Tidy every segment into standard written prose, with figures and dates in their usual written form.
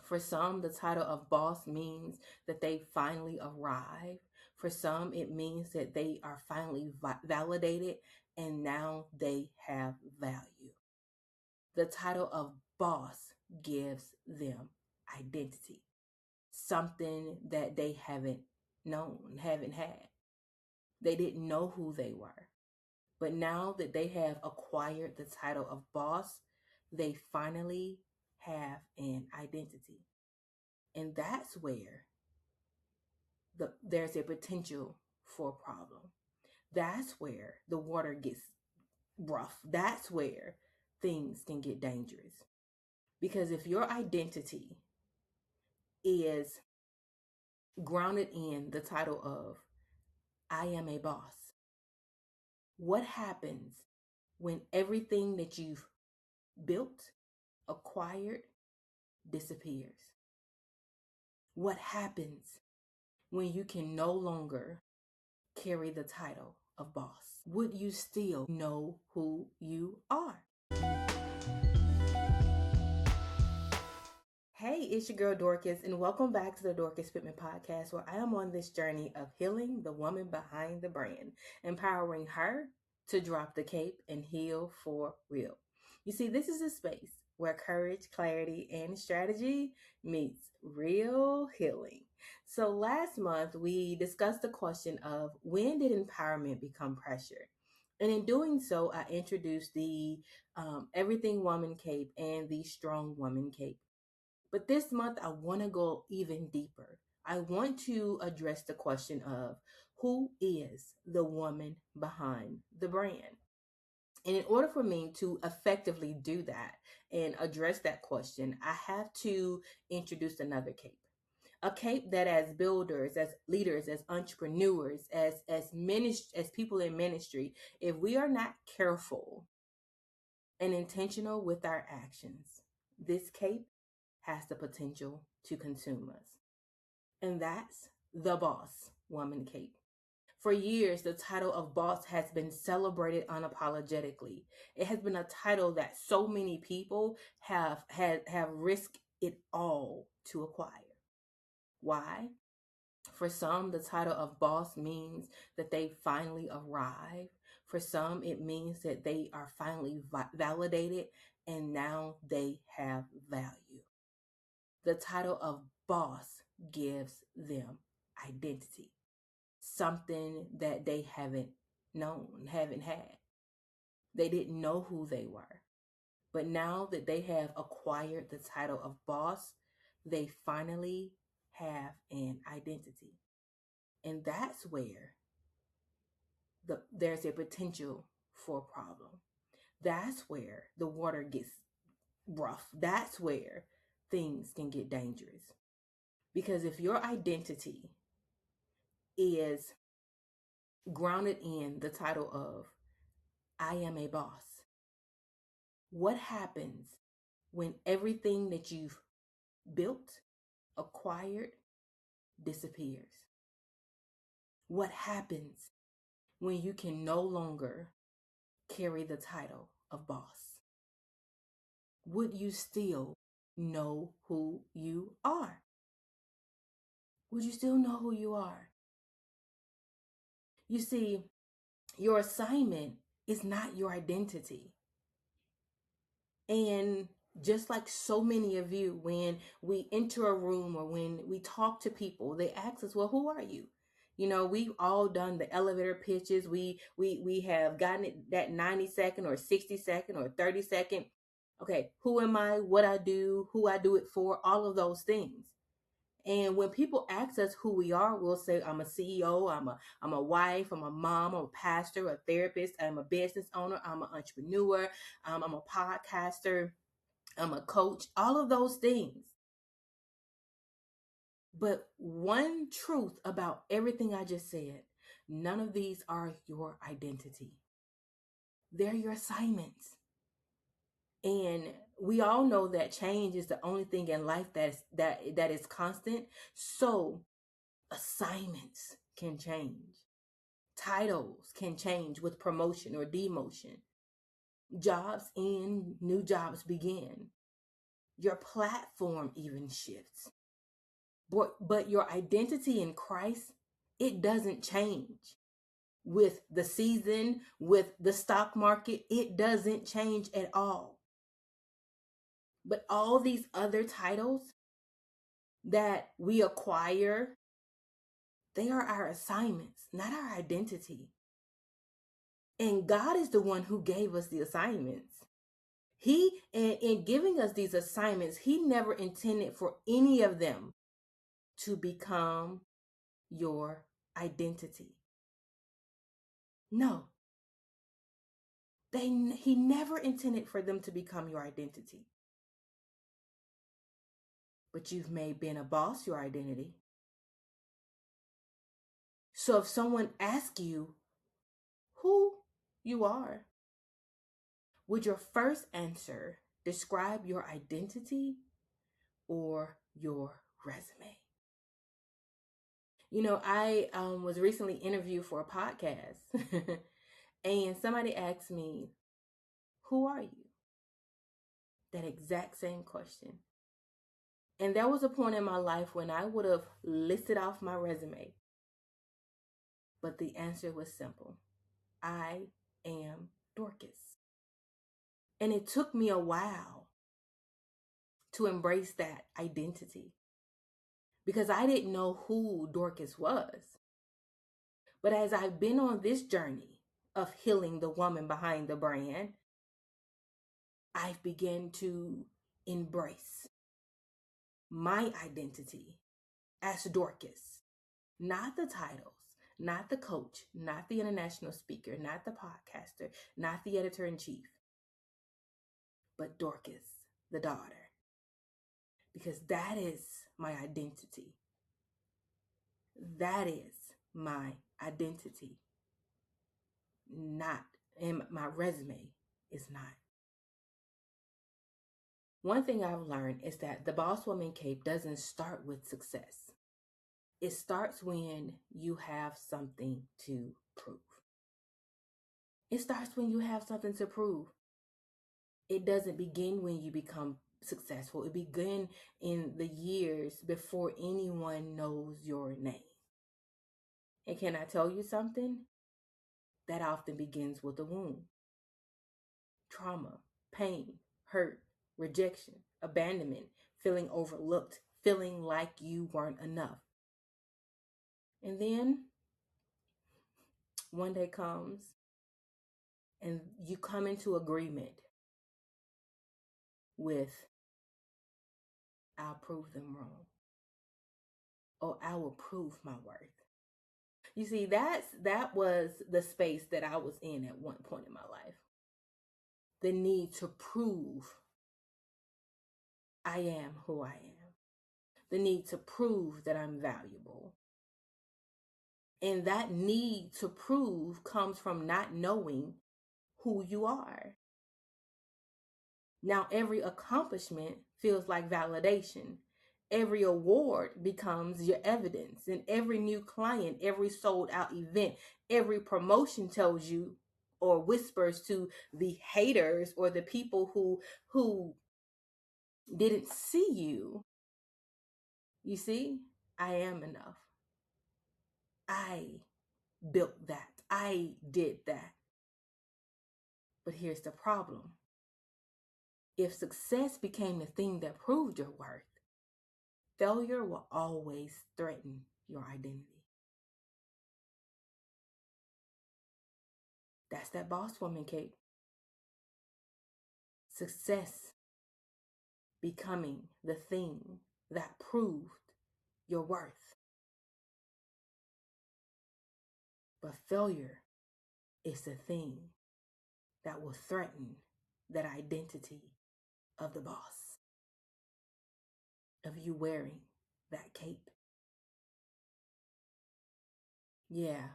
For some, the title of boss means that they finally arrive. For some, it means that they are finally validated and now they have value. The title of boss gives them identity, something that they haven't known, haven't had. They didn't know who they were. But now that they have acquired the title of boss, they finally have an identity. And that's where there's a potential for a problem. That's where the water gets rough. That's where things can get dangerous. Because if your identity is grounded in the title of I am a boss, what happens when everything that you've built, acquired, disappears? What happens when you can no longer carry the title of boss? Would you still know who you are? Hey, it's your girl Dorcas, and welcome back to the Dorcas Pittman podcast, where I am on this journey of healing the woman behind the brand, empowering her to drop the cape and heal for real. You see, this is a space where courage, clarity, and strategy meets real healing. So last month, we discussed the question of when did empowerment become pressure? And in doing so, I introduced the Everything Woman Cape and the Strong Woman Cape. But this month, I want to go even deeper. I want to address the question of who is the woman behind the brand? And in order for me to effectively do that and address that question, I have to introduce another cape. A cape that as builders, as leaders, as entrepreneurs, as people in ministry, if we are not careful and intentional with our actions, this cape has the potential to consume us. And that's the boss woman cape. For years, the title of boss has been celebrated unapologetically. It has been a title that so many people have risked it all to acquire. Why? For some, the title of boss means that they finally arrive. For some, it means that they are finally validated and now they have value. The title of boss gives them identity, something that they haven't known, haven't had. They didn't know who they were. But now that they have acquired the title of boss, they finally have an identity. And that's where there's a potential for a problem. That's where the water gets rough. That's where things can get dangerous. Because if your identity is grounded in the title of I am a boss, what happens when everything that you've built, acquired, disappears? What happens when you can no longer carry the title of boss? Would you still know who you are? Would you still know who you are? You see, your assignment is not your identity. And just like so many of you, when we enter a room or when we talk to people, they ask us, well, who are you? You know, we've all done the elevator pitches. We have gotten it that 90-second or 60-second or 30-second. Okay, who am I? What I do? Who I do it for? All of those things. And when people ask us who we are, we'll say, I'm a CEO, I'm a wife, I'm a mom, I'm a pastor, a therapist, I'm a business owner, I'm an entrepreneur, I'm a podcaster, I'm a coach, all of those things. But one truth about everything I just said, none of these are your identity. They're your assignments. And we all know that change is the only thing in life that is constant. So assignments can change. Titles can change with promotion or demotion. Jobs end, new jobs begin. Your platform even shifts. But your identity in Christ, it doesn't change. With the season, with the stock market, it doesn't change at all. But all these other titles that we acquire, they are our assignments, not our identity. And God is the one who gave us the assignments. He, in giving us these assignments, He never intended for any of them to become your identity. No. He never intended for them to become your identity. But you've made being a boss your identity. So if someone asks you who you are, would your first answer describe your identity or your resume? You know, I was recently interviewed for a podcast and somebody asked me, who are you? That exact same question. And there was a point in my life when I would have listed off my resume. But the answer was simple. I am Dorcas. And it took me a while to embrace that identity because I didn't know who Dorcas was. But as I've been on this journey of healing the woman behind the brand, I've begun to embrace my identity as Dorcas, not the titles, not the coach, not the international speaker, not the podcaster, not the editor-in-chief, but Dorcas, the daughter. Because that is my identity. That is my identity. Not, and my resume is not. One thing I've learned is that the boss woman cape doesn't start with success. It starts when you have something to prove. It starts when you have something to prove. It doesn't begin when you become successful. It begins in the years before anyone knows your name. And can I tell you something? That often begins with a wound. Trauma, pain, hurt, rejection, abandonment, feeling overlooked, feeling like you weren't enough. And then one day comes and you come into agreement with, I'll prove them wrong. Or I will prove my worth. You see, that was the space that I was in at one point in my life. The need to prove I am who I am. The need to prove that I'm valuable. And that need to prove comes from not knowing who you are. Now, every accomplishment feels like validation. Every award becomes your evidence. And every new client, every sold out event, every promotion tells you or whispers to the haters or the people who didn't see you. You see, I am enough. I built that. I did that. But here's the problem. If success became the thing that proved your worth, failure will always threaten your identity. That's that boss woman cape. Success becoming the thing that proved your worth. But failure is the thing that will threaten that identity of the boss, of you wearing that cape. Yeah.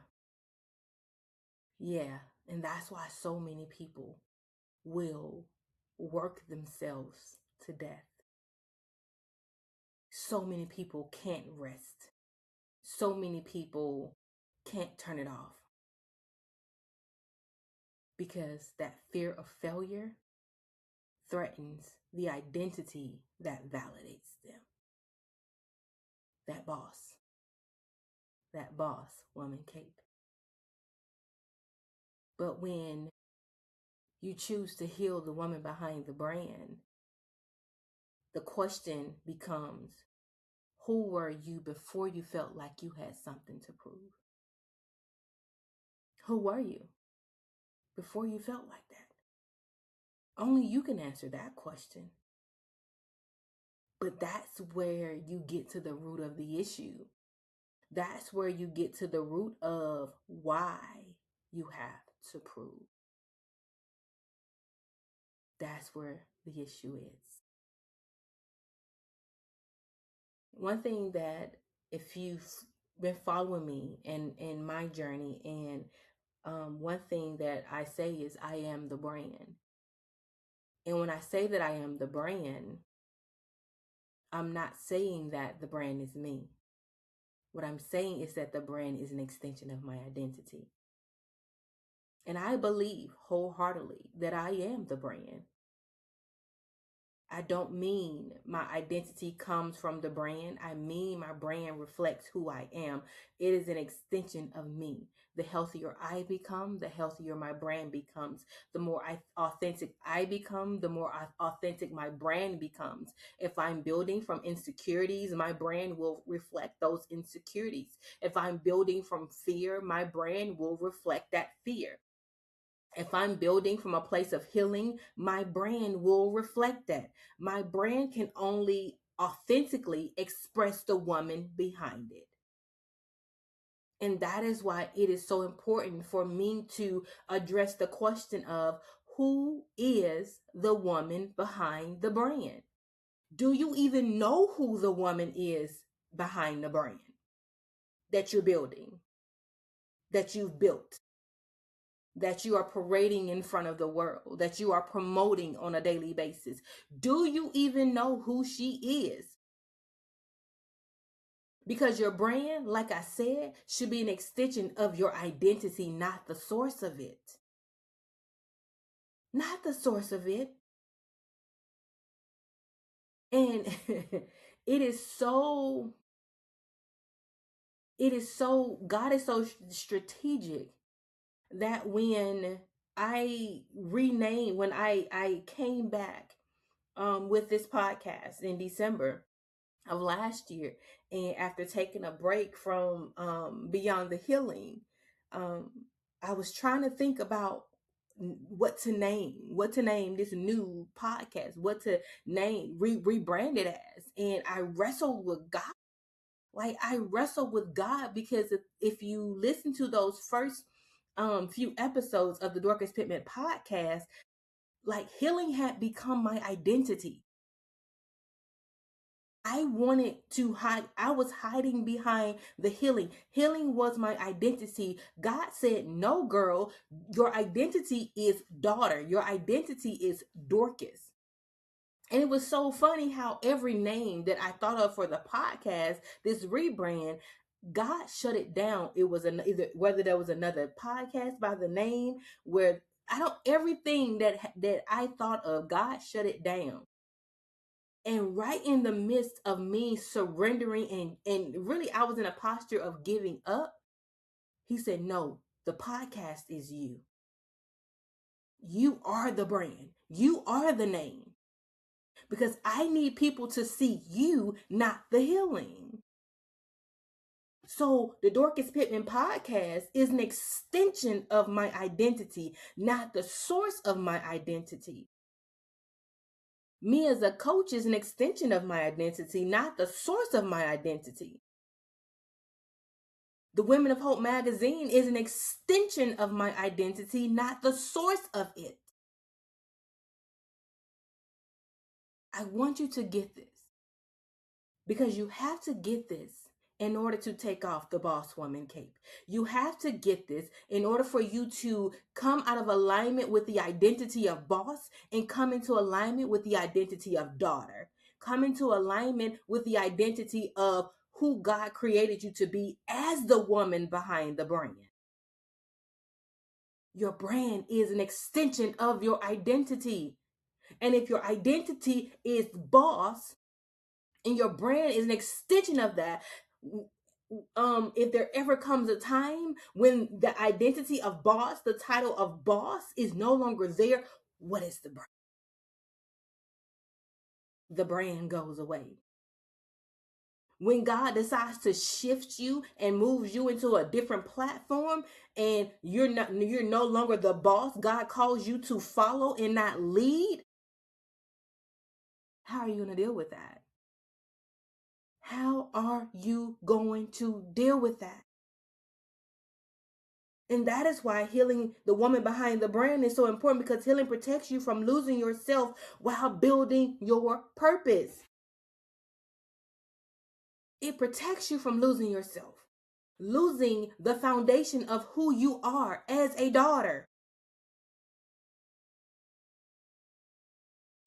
And that's why so many people will work themselves to death. So many people can't rest. So many people can't turn it off. Because that fear of failure threatens the identity that validates them. That boss woman cape. But when you choose to heal the woman behind the brand, the question becomes, who were you before you felt like you had something to prove? Who were you before you felt like that? Only you can answer that question. But that's where you get to the root of the issue. That's where you get to the root of why you have to prove. That's where the issue is. One thing that, if you've been following me in my journey, and one thing that I say is I am the brand. And when I say that I am the brand, I'm not saying that the brand is me. What I'm saying is that the brand is an extension of my identity. And I believe wholeheartedly that I am the brand. I don't mean my identity comes from the brand. I mean my brand reflects who I am. It is an extension of me. The healthier I become, the healthier my brand becomes. The more authentic I become, the more authentic my brand becomes. If I'm building from insecurities, my brand will reflect those insecurities. If I'm building from fear, my brand will reflect that fear. If I'm building from a place of healing, my brand will reflect that. My brand can only authentically express the woman behind it. And that is why it is so important for me to address the question of, who is the woman behind the brand? Do you even know who the woman is behind the brand that you're building, that you've built, that you are parading in front of the world, that you are promoting on a daily basis? Do you even know who she is? Because your brand, like I said, should be an extension of your identity, not the source of it. Not the source of it. And God is so strategic that when I came back with this podcast in December of last year, and after taking a break from Beyond the Healing, um, I was trying to think about what to name this new podcast, what to name, rebrand it as. And I wrestled with God. Like, I wrestled with God, because if you listen to those first few episodes of the Dorcas Pittman podcast, like, healing had become my identity. I wanted to hide. I was hiding behind the healing. Healing was my identity. God said, no, girl, your identity is daughter. Your identity is Dorcas. And it was so funny how every name that I thought of for the podcast, this rebrand, God shut it down. It was either whether there was another podcast by the name, where everything that I thought of, God shut it down. And right in the midst of me surrendering and really I was in a posture of giving up, he said, no, the podcast is you. You are the brand. You are the name. Because I need people to see you, not the healing. So the Dorcas Pittman podcast is an extension of my identity, not the source of my identity. Me as a coach is an extension of my identity, not the source of my identity. The Women of Hope magazine is an extension of my identity, not the source of it. I want you to get this, because you have to get this in order to take off the boss woman cape. You have to get this in order for you to come out of alignment with the identity of boss and come into alignment with the identity of daughter. Come into alignment with the identity of who God created you to be as the woman behind the brand. Your brand is an extension of your identity. And if your identity is boss and your brand is an extension of that, if there ever comes a time when the identity of boss, the title of boss is no longer there, what is the brand? The brand goes away. When God decides to shift you and moves you into a different platform, and you're no longer the boss, God calls you to follow and not lead, how are you going to deal with that? How are you going to deal with that? And that is why healing the woman behind the brand is so important, because healing protects you from losing yourself while building your purpose. It protects you from losing yourself, losing the foundation of who you are as a daughter.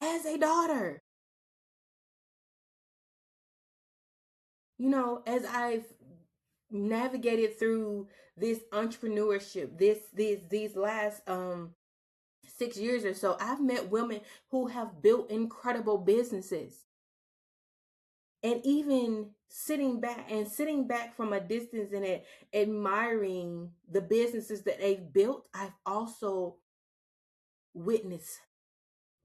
As a daughter. You know, as I've navigated through this entrepreneurship, these last 6 years or so, I've met women who have built incredible businesses. And even sitting back from a distance and admiring the businesses that they've built, I've also witnessed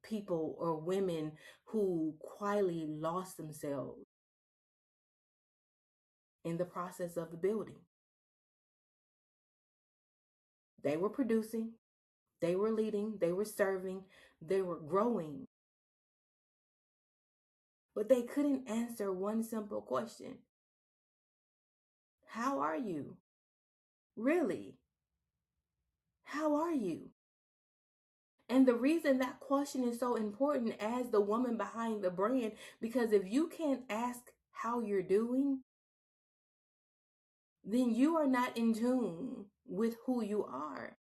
people or women who quietly lost themselves in the process of the building. They were producing, they were leading, they were serving, they were growing. But they couldn't answer one simple question. How are you? Really? How are you? And the reason that question is so important as the woman behind the brand, because if you can't ask how you're doing, then you are not in tune with who you are.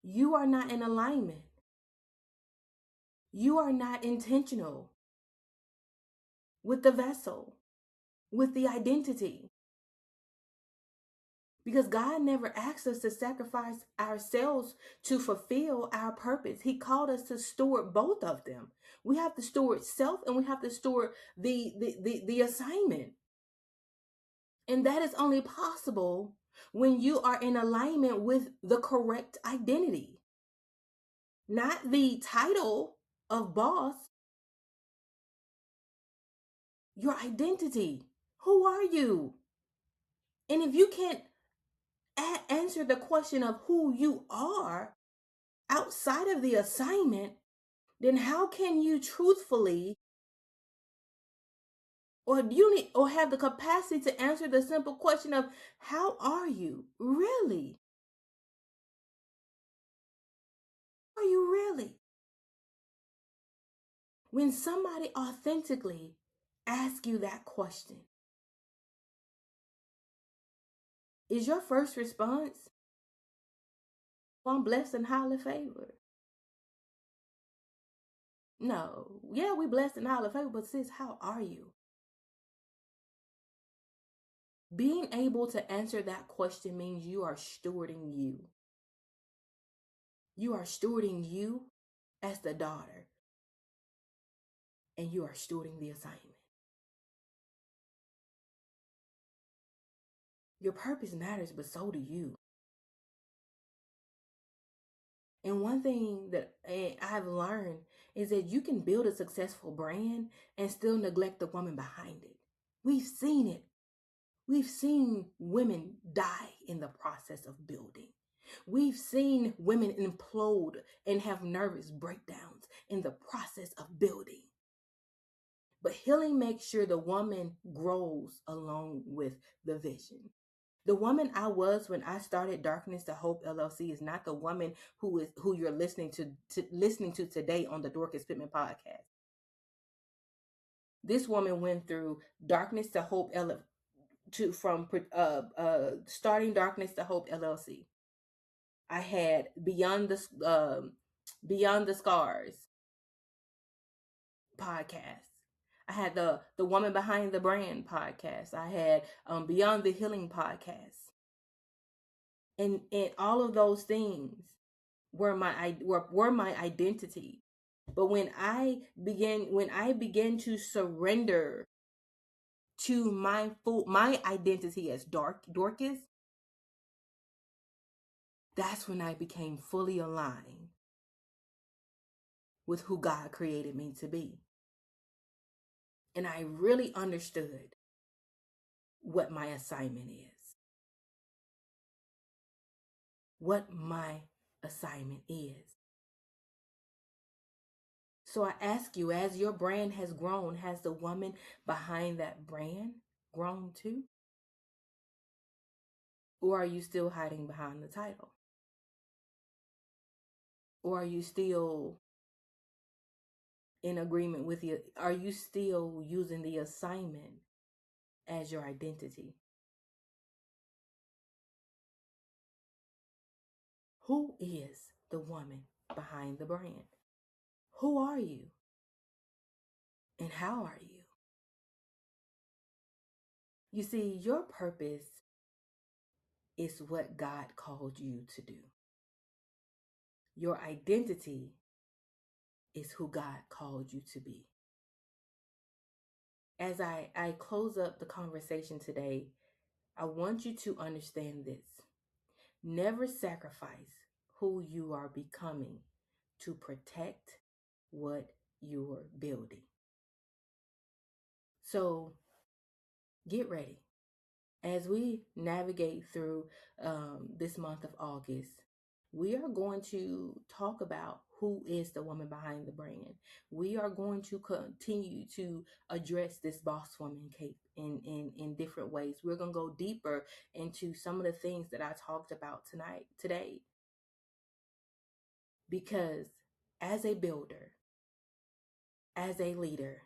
You are not in alignment. You are not intentional with the vessel, with the identity. Because God never asked us to sacrifice ourselves to fulfill our purpose. He called us to steward both of them. We have to steward self, and we have to steward the assignment. And that is only possible when you are in alignment with the correct identity. Not the title of boss, your identity. Who are you? And if you can't answer the question of who you are outside of the assignment, then how can you truthfully or have the capacity to answer the simple question of how are you really? Are you really? When somebody authentically asks you that question, is your first response, well, I'm blessed and highly favored? No. Yeah, we blessed and highly favored, but sis, how are you? Being able to answer that question means you are stewarding you. You are stewarding you as the daughter, and you are stewarding the assignment. Your purpose matters, but so do you. And one thing that I've learned is that you can build a successful brand and still neglect the woman behind it. We've seen it. We've seen women die in the process of building. We've seen women implode and have nervous breakdowns in the process of building. But healing makes sure the woman grows along with the vision. The woman I was when I started Darkness to Hope LLC is not the woman who you're listening to today on the Dorcas Pittman podcast. This woman went through Darkness to Hope from starting Darkness to Hope LLC. I had Beyond the Scars podcast. I had the Woman Behind the Brand podcast. I had Beyond the Healing podcast. And all of those things were my identity. But when I began to surrender to my identity as Dorcas, that's when I became fully aligned with who God created me to be. And I really understood what my assignment is. What my assignment is. So I ask you, as your brand has grown, has the woman behind that brand grown too? Or are you still hiding behind the title? Or are you still in agreement with you? Are you still using the assignment as your identity? Who is the woman behind the brand? Who are you? And how are you? You see, your purpose is what God called you to do. Your identity is who God called you to be. As I close up the conversation today, I want you to understand this. Never sacrifice who you are becoming to protect what you're building. So get ready. As we navigate through this month of August, we are going to talk about who is the woman behind the brand. We are going to continue to address this boss woman cape in different ways. We're going to go deeper into some of the things that I talked about today. Because as a builder, as a leader,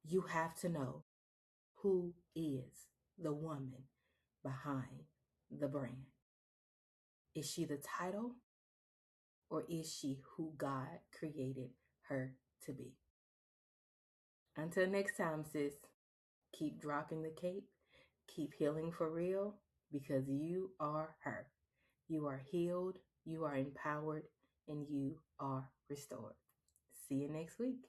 you have to know who is the woman behind the brand. Is she the title, or is she who God created her to be? Until next time, sis, keep dropping the cape, keep healing for real, because you are her. You are healed, you are empowered, and you are restored. See you next week.